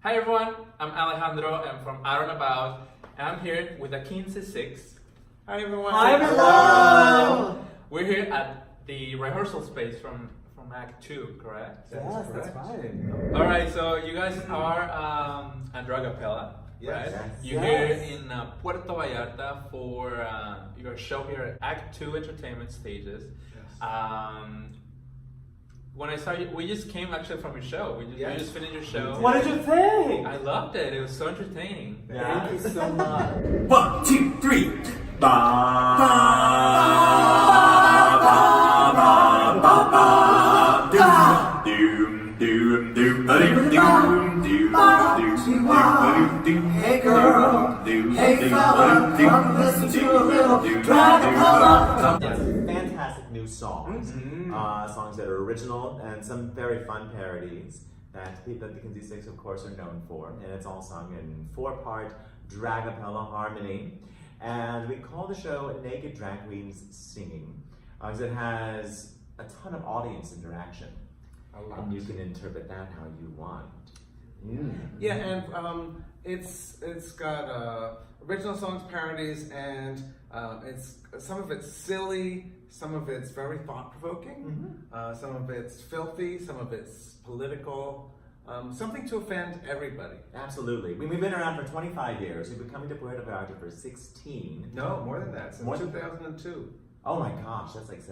Hi everyone, I'm Alejandro. I'm from Out and About, and I'm here with the Kinsey 6. Hi everyone. Hi everyone. We're here at the rehearsal space from Act 2, correct? Yes, that's right. All right, so you guys are a dragapella, right? Yes. You're here in Puerto Vallarta for your show here at Act 2 Entertainment Stages. Yes. When I saw you, we just came actually from your show. You just finished your show. What did you think? I loved it. It was so entertaining. Thank you so much. 1, 2, 3. Ba ba ba ba ba. Doom doom doom doom doom doom doom. Hey girl, hey fella, come listen to a little dragapella. Fantastic new songs, songs that are original and some very fun parodies that the Kinsey 6, of course, are known for. And it's all sung in 4-part dragapella harmony. And we call the show Naked Drag Queens Singing because it has a ton of audience interaction. And you can interpret that how you want. Yeah, and it's got original songs, parodies, and it's some of it's silly, some of it's very thought-provoking, some of it's filthy, some of it's political. Something to offend everybody. Absolutely. We've been around for 25 years. We've been coming to Puerto Vallarta for 16. No, more than that. Since 2002. Oh my gosh, that's like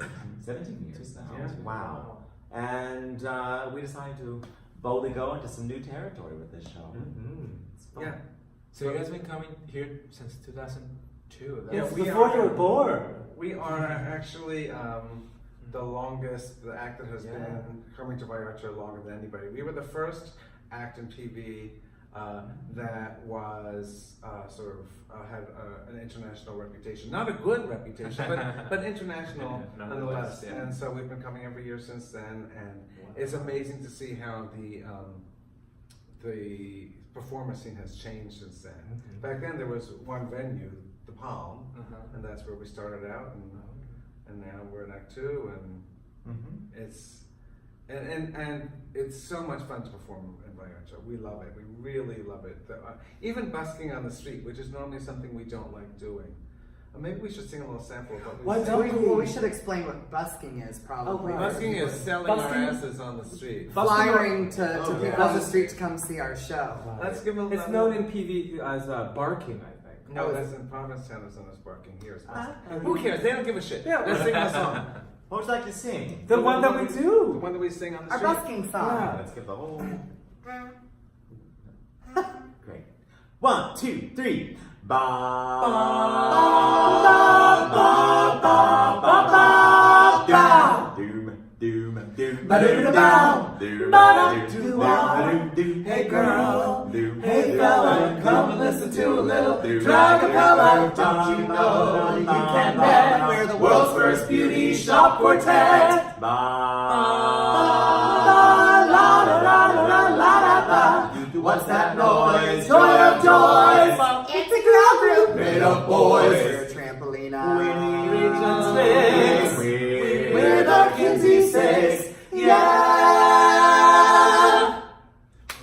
17 years now. Yeah. Wow. And we decided to boldly go into some new territory with this show. It's fun. Yeah. So you guys been coming here since 2002? Yeah, Before you were born. We are actually the longest, the act that has been coming to Vallarta longer than anybody. We were the first act in TV that was had an international reputation. Not a good reputation, but international nonetheless. Yeah. And so we've been coming every year since then, and it's amazing to see how the performance scene has changed since then. Back then there was one venue, the Palm, and that's where we started out, and now we're in Act 2, and it's so much fun to perform in Vallarta. We love it. We really love it. Even busking on the street, which is normally something we don't like doing. Maybe we should sing a little sample of what we sing. Well, we should explain what busking is, probably. Oh, busking is selling our asses on the street. Flyering to people on the street to come see our show. Let's give them a It's known in PV as barking, I think. No, that's in Provincetown. It's known as barking. Here it's busking. Who cares? They don't give a shit. Let's sing a song. What would you like to sing? The one that we The do. one that we sing on the Our street. busking song. Yeah. Let's give the whole. Great. 1, 2, 3. Ba ba ba ba ba ba. Doom doom doom. Ba doom doom Doom doom. Hey girl, Hey fella, come and listen to a little dragapella. Don't you know you can bet we're the world's first beauty shop quartet. Ba La la la la la la la. What's that noise? Joy of joys. It's a girl group made of boys. We're Trampolina. Six. We're the Kinsey 6. Yeah.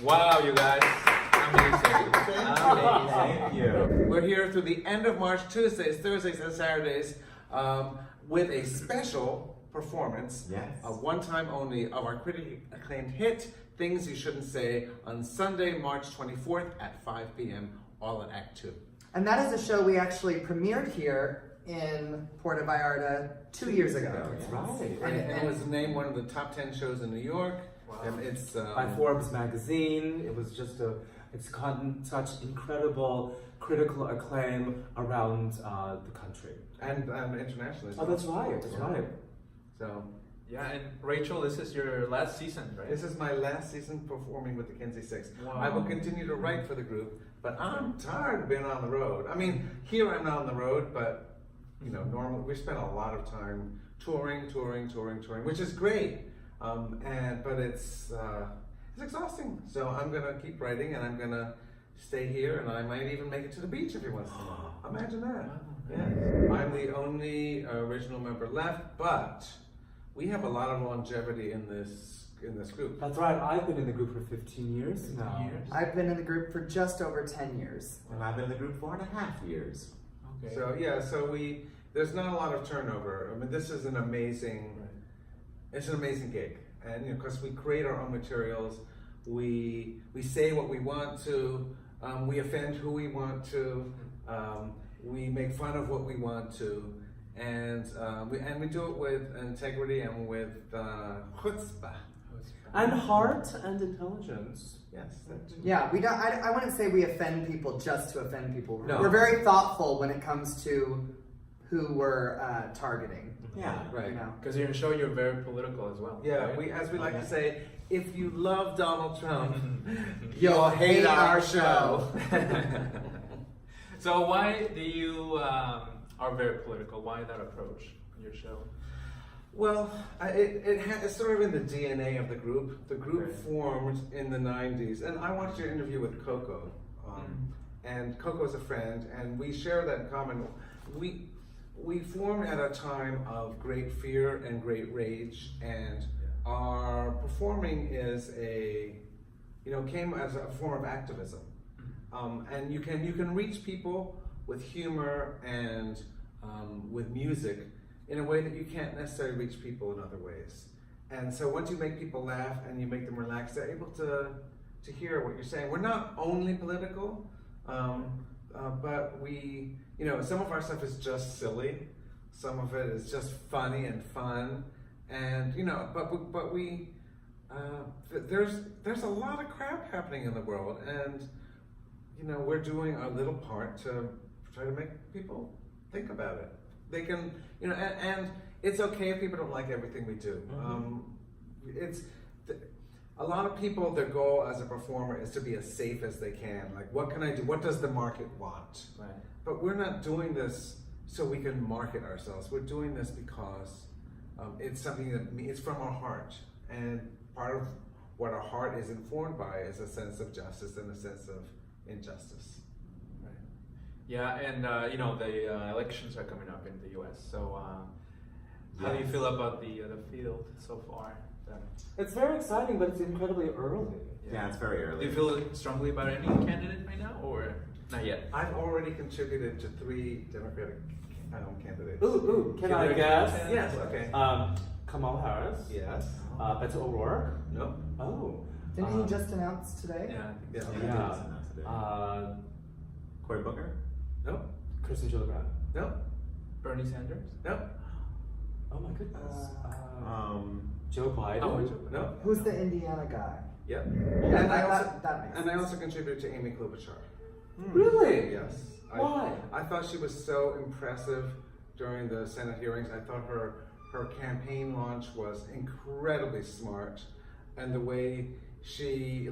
Wow, you guys. Amazing. Thank you. We're here through the end of March, Tuesdays, Thursdays, and Saturdays, with a special performance, one time only, of our critically acclaimed hit, Things You Shouldn't Say, on Sunday, March 24th at 5 p.m., all at Act 2. And that is a show we actually premiered here in Puerto Vallarta 2 years ago. That's right. And it was named one of the top 10 shows in New York. And it's By Forbes magazine. It was just it's gotten such incredible critical acclaim around the country. and internationally. Oh, that's right. That's right. So Yeah, and Rachel, this is your last season, right? this is my last season performing with the Kinsey 6. Wow. I will continue to write for the group, but I'm tired of being on the road. I mean, here I'm not on the road, but normally we spend a lot of time touring, which is great. But it's exhausting. So I'm gonna keep writing, and I'm gonna stay here, and I might even make it to the beach every once in a while. Imagine that. Yeah. I'm the only original member left, but we have a lot of longevity in this group. That's right. I've been in the group for 15 years now. I've been in the group for just over 10 years. And I've been in the group 4.5 years. Okay. So yeah, there's not a lot of turnover. I mean, this is an amazing, it's an amazing gig, and because we create our own materials, we say what we want to, we offend who we want to, we make fun of what we want to, and we do it with integrity and with chutzpah. And heart and intelligence. Yes, that too. Yeah, we don't. I wouldn't say we offend people just to offend people. No. We're very thoughtful when it comes to who we're targeting. Yeah. Right. You know. Because you're showing you're very political as well. Yeah, right? as we like to say, if you love Donald Trump, You'll hate our show. So why do you are very political? Why that approach in your show? Well, it's sort of in the DNA of the group. The group Okay. formed in the 90s, and I watched your interview with Coco, and Coco's a friend, and we share that in common. We formed at a time of great fear and great rage, and our performing came as a form of activism, and you can reach people with humor and with music in a way that you can't necessarily reach people in other ways. And so once you make people laugh and you make them relax, they're able to hear what you're saying. We're not only political, but we, some of our stuff is just silly. Some of it is just funny and fun. And, but we, there's a lot of crap happening in the world. And, we're doing our little part to try to make people think about it. They can, and it's okay if people don't like everything we do. A lot of people, their goal as a performer is to be as safe as they can. Like, what can I do? What does the market want? Right. But we're not doing this so we can market ourselves. We're doing this because it's something that it's from our heart. And part of what our heart is informed by is a sense of justice and a sense of injustice. Yeah, and the elections are coming up in the U.S. So, how do you feel about the field so far? It's very exciting, but it's incredibly early. Yeah, it's very Do early. you feel strongly about any candidate right now, or not yet? I've already contributed to 3 Democratic candidates. Ooh, can I guess? Yes, okay. Kamala Harris. Yes. Beto O'Rourke. No. Oh. Didn't he just announce today? Yeah. Yeah. Yeah. Cory Booker? No. Kristen Gillibrand. No. Bernie Sanders? No. Oh my goodness. Joe Biden. Oh, No. Who's the Indiana guy? Yep. Yeah, And I also that makes and I sense. also contributed to Amy Klobuchar. Really? Yes. Why? I thought she was so impressive during the Senate hearings. I thought her campaign launch was incredibly smart, and the way she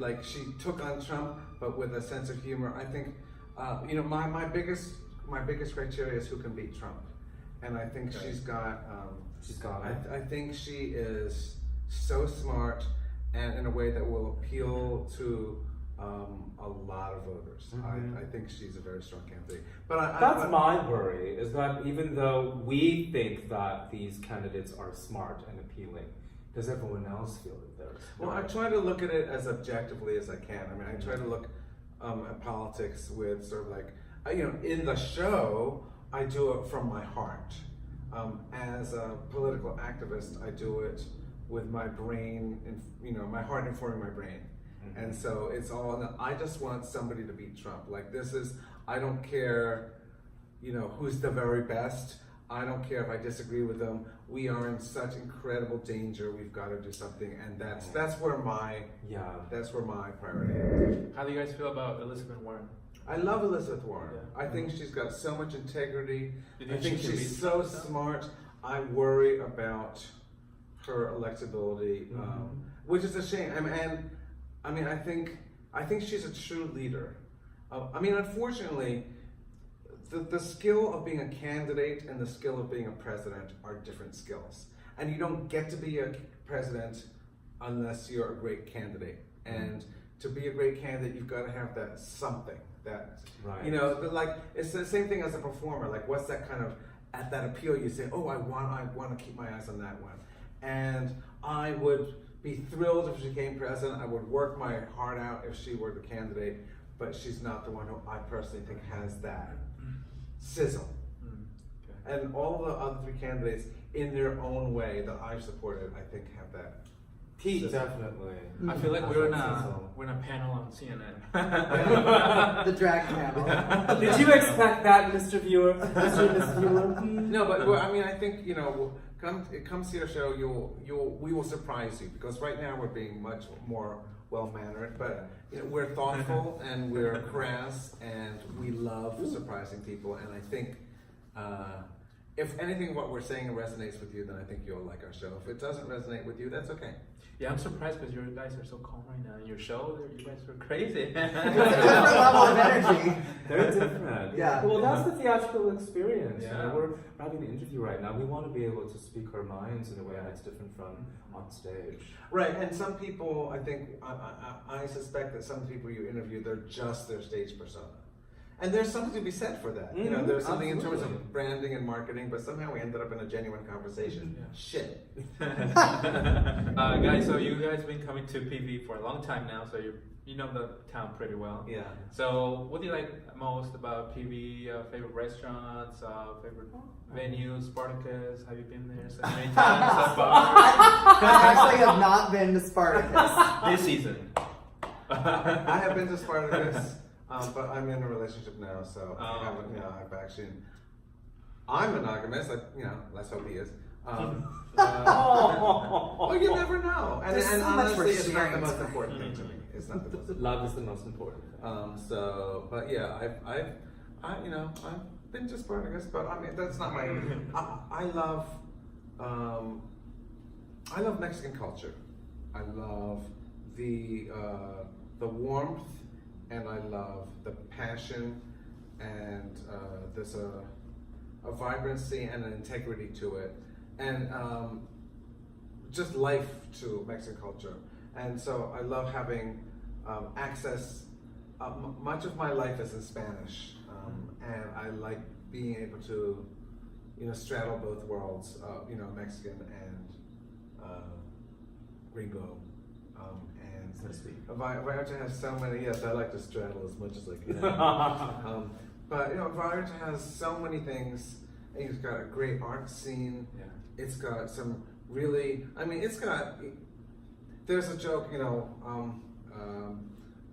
took on Trump, but with a sense of humor. I think, my biggest criteria is who can beat Trump, and I think she's got. She's got it. I think she is so smart, and in a way that will appeal to a lot of voters. I think she's a very strong candidate. But That's my worry, is that even though we think that these candidates are smart and appealing, does everyone else feel that they're Well, I smart? try to look at it as objectively as I can. I mean, I try to look at politics with sort of like, in the show, I do it from my heart. As a political activist, I do it with my brain, and my heart informing my brain. And so it's all, I just want somebody to beat Trump. Like, I don't care, who's the very best. I don't care if I disagree with them. We are in such incredible danger. We've got to do something, and that's where my priority is. How do you guys feel about Elizabeth Warren? I love Elizabeth Warren. Yeah. I think she's got so much integrity. You I think she can she's beat so Trump, though? smart. I worry about her electability, which is a shame. I think she's a true leader. Unfortunately, the skill of being a candidate and the skill of being a president are different skills. And you don't get to be a president unless you're a great candidate. And to be a great candidate, you've got to have that something. Right. It's the same thing as a performer. Like, what's that kind of, at that appeal, you say, oh, I want to keep my eyes on that one. And I would be thrilled if she became president. I would work my heart out if she were the candidate, but she's not the one who I personally think has that sizzle. And all the other three candidates, in their own way that I've supported, I think have that. Heat, definitely. I feel like we're in a panel on CNN. The drag panel. Did you expect that, Mr. Viewer? Mr. Viewer? No, but well, I mean, I think come see our show. We will surprise you, because right now we're being much more well mannered, but we're thoughtful and we're crass and we love surprising people. And I think if anything, what we're saying resonates with you, then I think you'll like our show. If it doesn't resonate with you, that's okay. Yeah, I'm surprised because you guys are so calm right now. In your show, you guys are crazy. It's a different level of energy. They're different. Yeah. Well, that's the theatrical experience. Yeah. We're having an interview right now. We want to be able to speak our minds in a way that's different from on stage. Right, and some people, I think, I suspect that some people you interview, they're just their stage persona. And there's something to be said for that. There's something in terms of branding and marketing, but somehow we ended up in a genuine conversation. Yeah. Shit. Guys, so you guys been coming to PV for a long time now, so you know the town pretty well. Yeah. So what do you like most about PV? Favorite restaurants, favorite venues, Spartacus? Have you been there so many times so far? I actually have not been to Spartacus. This season. I have been to Spartacus, but I'm in a relationship now, so I haven't, okay. I've actually, I'm monogamous, let's hope he is. Well, you never know. And, There's and so much honestly, it's not the restraint. most important thing to me. It's not the most important. Love is the most important. But yeah, I've been to Spartacus, but I mean, that's not my, I love Mexican culture. I love the warmth, and I love the passion, and there's a vibrancy and an integrity to it, and just life to Mexican culture. And so I love having access. Much of my life is in Spanish, and I like being able to, straddle both worlds, Mexican and gringo. And So to speak. Vallarta has so many. Yes, I like to straddle as much as I can. But Vallarta has so many things. It's got a great art scene. Yeah. It's got some really. I mean, it's got. There's a joke,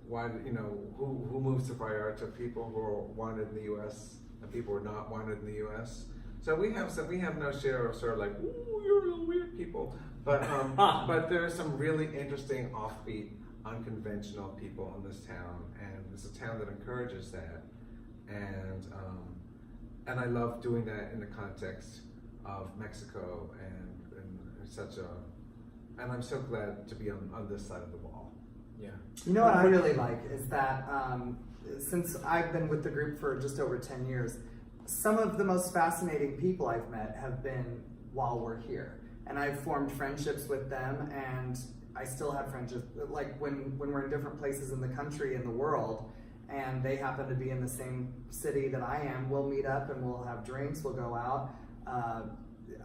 why who moves to Vallarta? People who are wanted in the U.S. and people who are not wanted in the U.S. So we have no share of sort of like, ooh, you're real weird people. But but there are some really interesting, offbeat, unconventional people in this town, and it's a town that encourages that, and I love doing that in the context of Mexico and such a, and I'm so glad to be on this side of the wall. Yeah. You know what I really like is that since I've been with the group for just over 10 years, some of the most fascinating people I've met have been while we're here. And I've formed friendships with them, and I still have friendships. Like when we're in different places in the country, in the world, and they happen to be in the same city that I am, we'll meet up and we'll have drinks, we'll go out.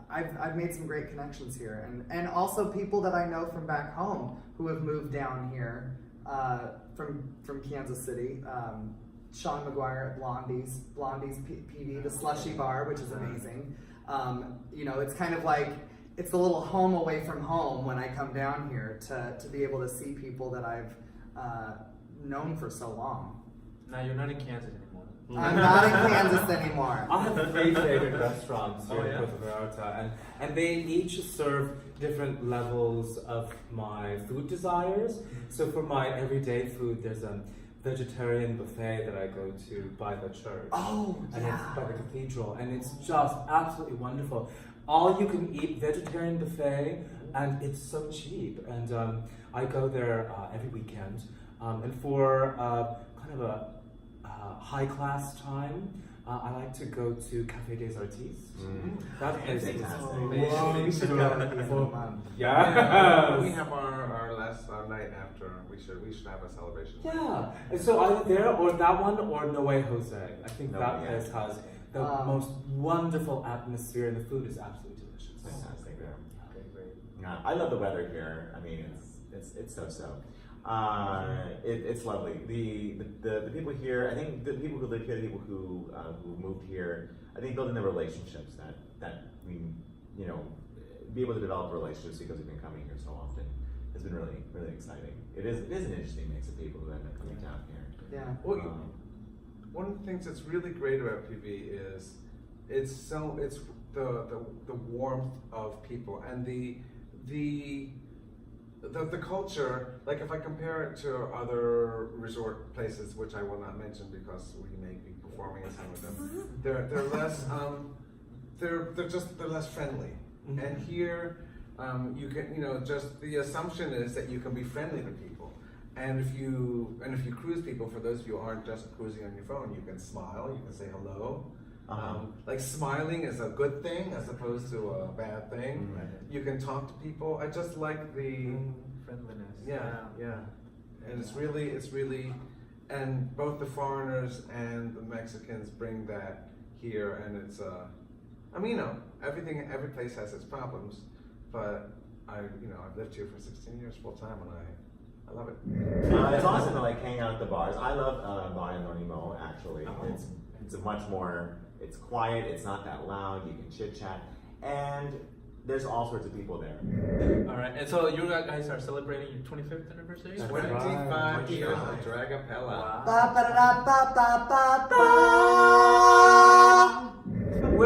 I've made some great connections here, and also people that I know from back home who have moved down here from Kansas City. Sean McGuire at Blondie's PV, the slushy bar, which is amazing. It's kind of like, it's a little home away from home when I come down here to be able to see people that I've known for so long. Now you're not in Kansas anymore. I'm not in Kansas anymore. I have 3 favorite restaurants here Oh, yeah? in Puerto Vallarta, and they each serve different levels of my food desires. So for my everyday food, there's a vegetarian buffet that I go to by the church. Oh, And yeah. it's by the cathedral, and it's just absolutely wonderful. All you can eat vegetarian buffet, and it's so cheap. And I go there every weekend, and for kind of a high class time, I like to go to Café des Artistes. That place is Whoa, we should go at the end of the month. Yes. We have our last night after. We should have a celebration. Yeah, and so either there or that one or No Way Jose. I think that place has the most wonderful atmosphere, and the food is absolutely delicious. Fantastic there. Okay, great. Yeah, I love the weather here. I mean, it's so. It's lovely. The people here, I think the people who live here, the people who moved here, I think building the relationships that we, you know, be able to develop relationships because we've been coming here so often has been really, really exciting. It is an interesting mix of people who end up coming down here. Yeah. Well, one of the things that's really great about PV is it's the warmth of people and the culture. Like if I compare it to other resort places, which I will not mention because we may be performing in some of them, they're less they're less friendly. And here you can, you know, just the assumption is that you can be friendly to people. And if you cruise people, for those of you who aren't just cruising on your phone, you can smile, you can say hello. Like smiling is a good thing as opposed to a bad thing. Right. You can talk to people. I just like the friendliness. yeah. And it's really, and both the foreigners and the Mexicans bring that here, and it's I mean, you know, every place has its problems, but I've lived here for 16 years full time, and I love it. It's awesome to like hang out at the bars. I love Bar Anonimo actually. It's a much more, it's quiet, it's not that loud, you can chit chat, and there's all sorts of people there. All right, and so you guys are celebrating your 25th anniversary? 25 years of Dragapella.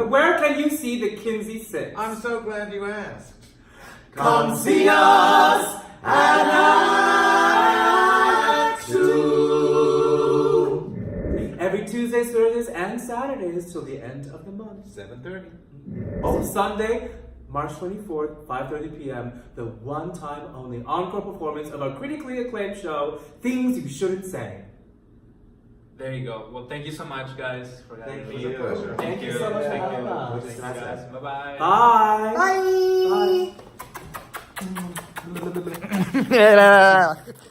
Where can you see the Kinsey Six? I'm so glad you asked. Come see us at Act 2. Every Tuesdays, Thursdays, and Saturdays till the end of the month. 7:30. Oh, Sunday, March 24th, 5:30 p.m., the one-time only encore performance of our critically acclaimed show, Things You Shouldn't Say. There you go. Well, thank you so much, guys, for having Thank me. you. It was a pleasure. Thank you so much for Thank you. having us. Thank you, guys. Bye-bye. Bye. Bye. Bye. Bye.